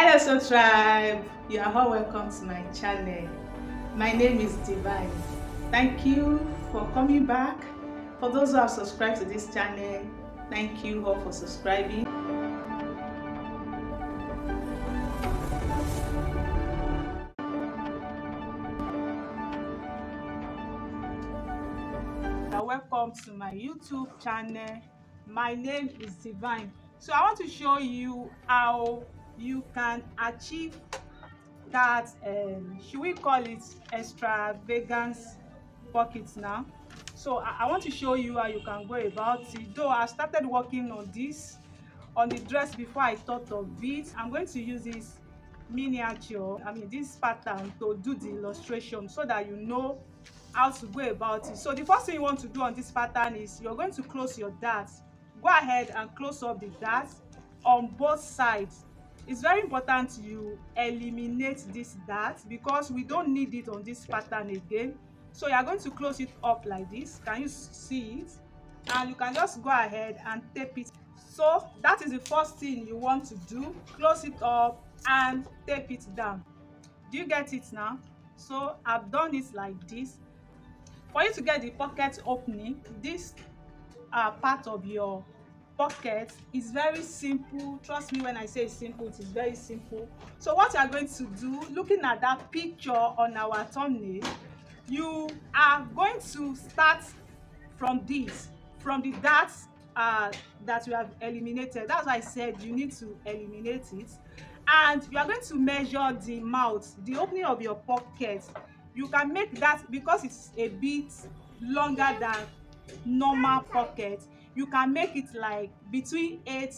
Hello, so tribe. You are all welcome to my channel. My name is Divine. Thank you for coming back. For those who have subscribed to this channel, thank you all for subscribing. Welcome to my YouTube channel. My name is Divine. So I want to show you how you can achieve that should we call it extravagance pockets now. So I want to show you how you can go about it. Though I started working on the dress before I thought of it. I'm going to use this this pattern to do the illustration so that you know how to go about it. So the first thing you want to do on this pattern is you're going to close your dart. Go ahead and close up the dart on both sides. It's very important you eliminate this dart because we don't need it on this pattern again. So you are going to close it up like this. Can you see it? And you can just go ahead and tape it. So that is the first thing you want to do. Close it up and tape it down. Do you get it now? So I've done it like this. For you to get the pocket opening, this part of your pocket is very simple. Trust me when I say it's simple, it is very simple. So what you are going to do, looking at that picture on our thumbnail, you are going to start from the darts that you have eliminated. That's why I said you need to eliminate it. And you are going to measure the mouth, the opening of your pocket. You can make that, because it's a bit longer than normal pocket, you can make it like between 8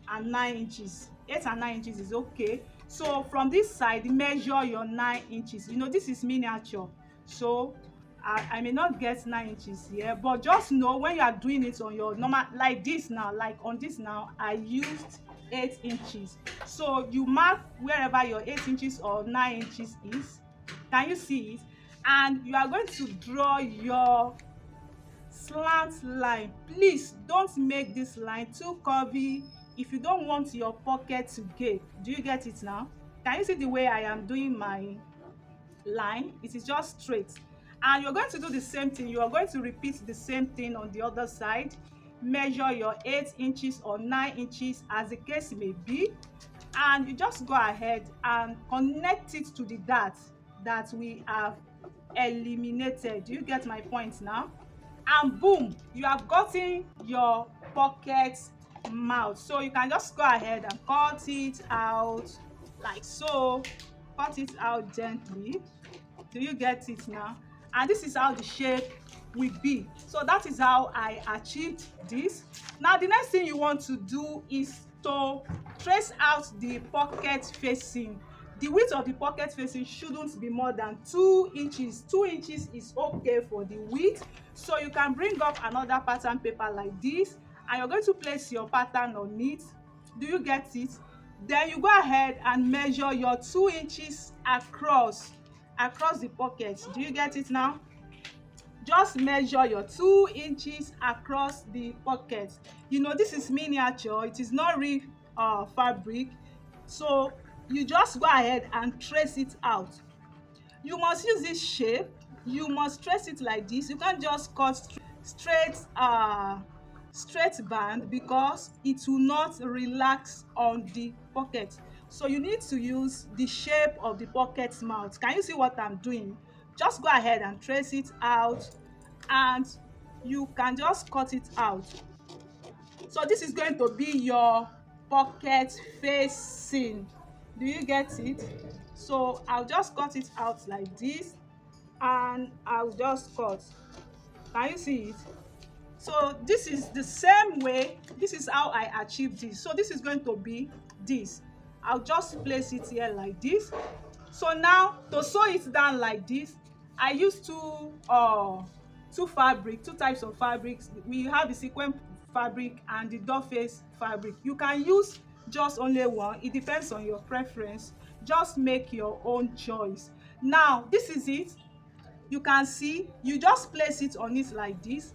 and 9 inches. 8 and 9 inches is okay. So from this side, measure your 9 inches. You know, this is miniature, so I may not get 9 inches here, but just know when you are doing it on your normal, like this now, like on this now, I used 8 inches. So you mark wherever your 8 inches or 9 inches is. Can you see it? And you are going to draw your slant line. Please don't make this line too curvy if you don't want your pocket to gape. Do you get it now? Can you see the way I am doing my line? It is just straight. And you're going to do the same thing. You are going to repeat the same thing on the other side. Measure your 8 inches or 9 inches as the case may be, and you just go ahead and connect it to the dart that we have eliminated. Do you get my point now? And boom, you have gotten your pocket mouth. So you can just go ahead and cut it out like so. Cut it out gently. Do you get it now? And this is how the shape will be. So that is how I achieved this. Now the next thing you want to do is to trace out the pocket facing. The width of the pocket facing shouldn't be more than 2 inches. 2 inches is okay for the width. So you can bring up another pattern paper like this, and you're going to place your pattern on it. Do you get it? Then you go ahead and measure your 2 inches across the pocket. Do you get it now? Just measure your 2 inches across the pocket. You know, this is miniature, it is not real fabric, so you just go ahead and trace it out. You must use this shape. You must trace it like this. You can't just cut straight band because it will not relax on the pocket. So you need to use the shape of the pocket mouth. Can you see what I'm doing? Just go ahead and trace it out, and you can just cut it out. So this is going to be your pocket facing. Do you get it? So I'll just cut it out like this, and I'll just cut. Can you see it? So this is the same way. This is how I achieved this. So this is going to be this. I'll just place it here like this. So now to sew it down like this, I use two types of fabrics. We have the sequin fabric and the doll face fabric. You can use just only one. It depends on your preference. Just make your own choice. Now this is it. You can see, you just place it on it like this.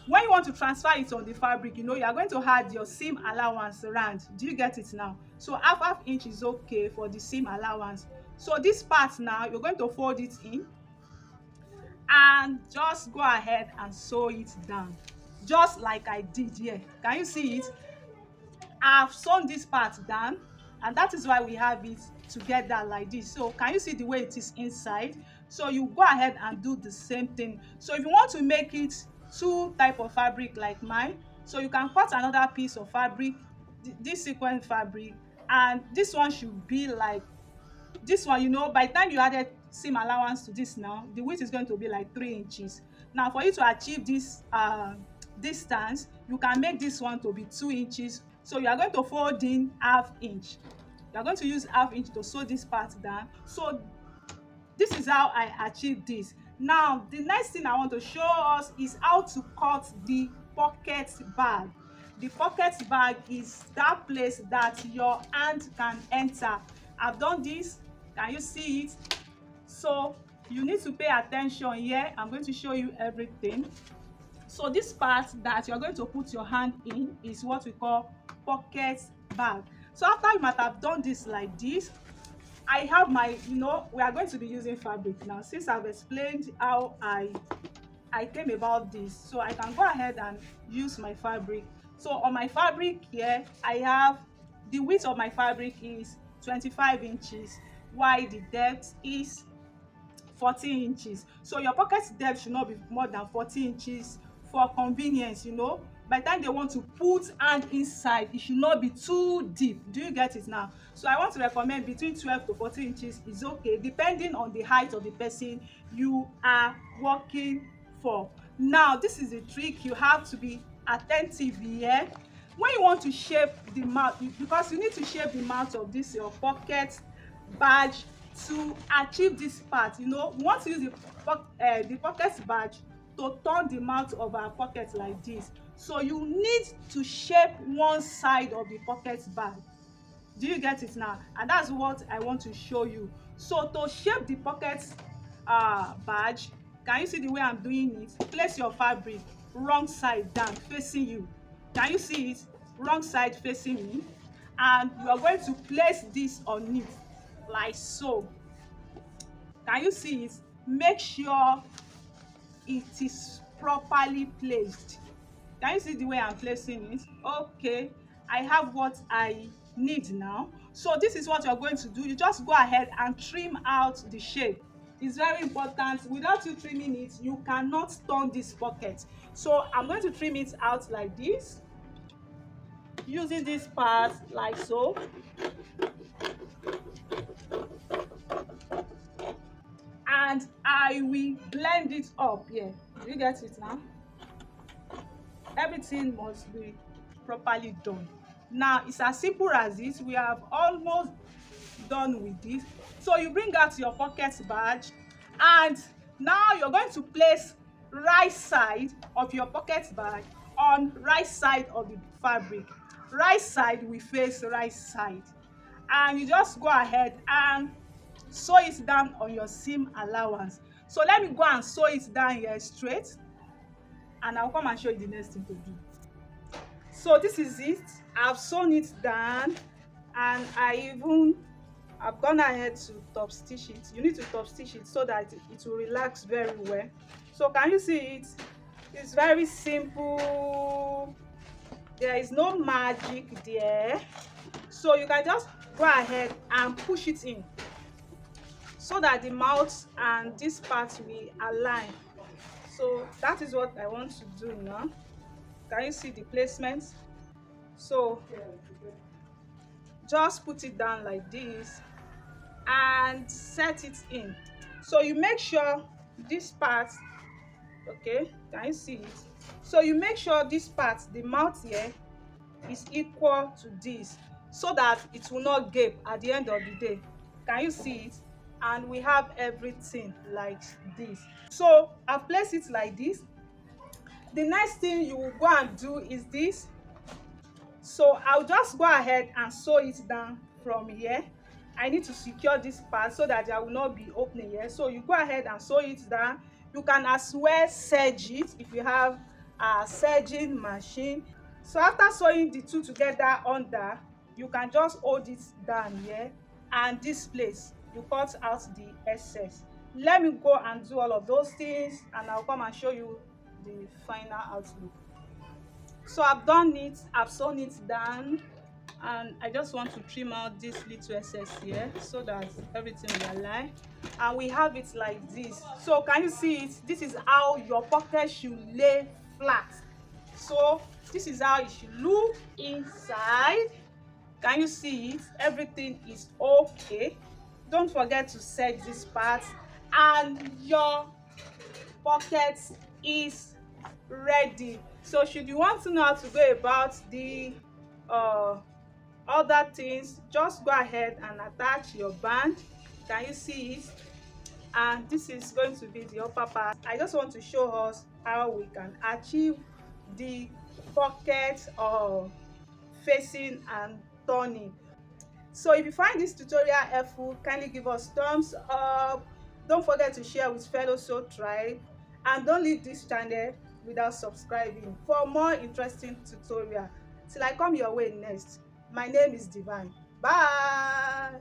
When you want to transfer it on the fabric, you know, you are going to add your seam allowance round. Do you get it now? So half inch is okay for the seam allowance. So this part now, you're going to fold it in and just go ahead and sew it down, just like I did here. Can you see it? I've sewn this part down, and that is why we have it together like this. So can you see the way it is inside? So you go ahead and do the same thing. So if you want to make it two type of fabric like mine, so you can cut another piece of fabric, this sequin fabric, and this one should be like this one. You know, by the time you added seam allowance to this now, the width is going to be like 3 inches. Now for you to achieve this distance, you can make this one to be 2 inches. So you are going to fold in half inch. You are going to use half inch to sew this part down. So this is how I achieve this. Now the next thing I want to show us is how to cut the pocket bag. The pocket bag is that place that your hand can enter. I've done this. Can you see it? So you need to pay attention here. I'm going to show you everything. So this part that you're going to put your hand in is what we call pocket bag. So after you might have done this like this, I have my, we are going to be using fabric now. Since I've explained how I came about this, so I can go ahead and use my fabric. So on my fabric here, I have the width of my fabric is 25 inches, while the depth is 14 inches. So your pocket depth should not be more than 14 inches for convenience. By the time they want to put hand inside, it should not be too deep. Do you get it now? So I want to recommend between 12 to 14 inches is okay, depending on the height of the person you are working for. Now this is a trick. You have to be attentive here when you want to shape the mouth, because you need to shape the mouth of this your pocket badge to achieve this part. We want to use the pocket badge to turn the mouth of our pocket like this. So you need to shape one side of the pocket bag. Do you get it now? And that's what I want to show you. So to shape the pocket badge, can you see the way I'm doing it? Place your fabric wrong side down, facing you. Can you see it? Wrong side facing me. And you are going to place this on it like so. Can you see it? Make sure it is properly placed. Can you see the way I'm placing it? Okay, I have what I need now. So this is what you're going to do. You just go ahead and trim out the shape. It's very important. Without you trimming it, you cannot turn this pocket. So I'm going to trim it out like this, using this part like so. And I will blend it up here. Do you get it now? Everything must be properly done. Now it's as simple as this. We have almost done with this. So you bring out your pocket badge, and now you're going to place right side of your pocket bag on right side of the fabric. Right side will face right side, and you just go ahead and sew it down on your seam allowance. So let me go and sew it down here straight, and I'll come and show you the next thing to do. So this is it. I've sewn it down, and I've gone ahead to top stitch it. You need to top stitch it so that it will relax very well. So can you see it? It's very simple. There is no magic there. So you can just go ahead and push it in so that the mouth and this part will align. So that is what I want to do now. Can you see the placement? So just put it down like this and set it in. So you make sure this part, okay, can you see it? So you make sure this part, the mouth here, is equal to this, so that it will not gape at the end of the day. Can you see it? And we have everything like this. So I've placed it like this. The next thing you will go and do is this. So I'll just go ahead and sew it down from here. I need to secure this part so that there will not be opening here. So you go ahead and sew it down. You can as well serge it if you have a serging machine. So after sewing the two together under, you can just hold it down here, and this place you cut out the excess. Let me go and do all of those things, and I'll come and show you the final outlook. So I've done it, I've sewn it down, and I just want to trim out this little excess here so that everything will align, and we have it like this. So can you see it? This is how your pocket should lay flat. So this is how it should look inside. Can you see it? Everything is okay. Don't forget to set this part, and your pocket is ready. So should you want to know how to go about the other things, just go ahead and attach your band. Can you see it? And this is going to be the upper part. I just want to show us how we can achieve the pocket facing and turning. So if you find this tutorial helpful, kindly give us thumbs up. Don't forget to share with fellow soul tribe, and don't leave this channel without subscribing for more interesting tutorial. Till I come your way next, my name is Divine. Bye.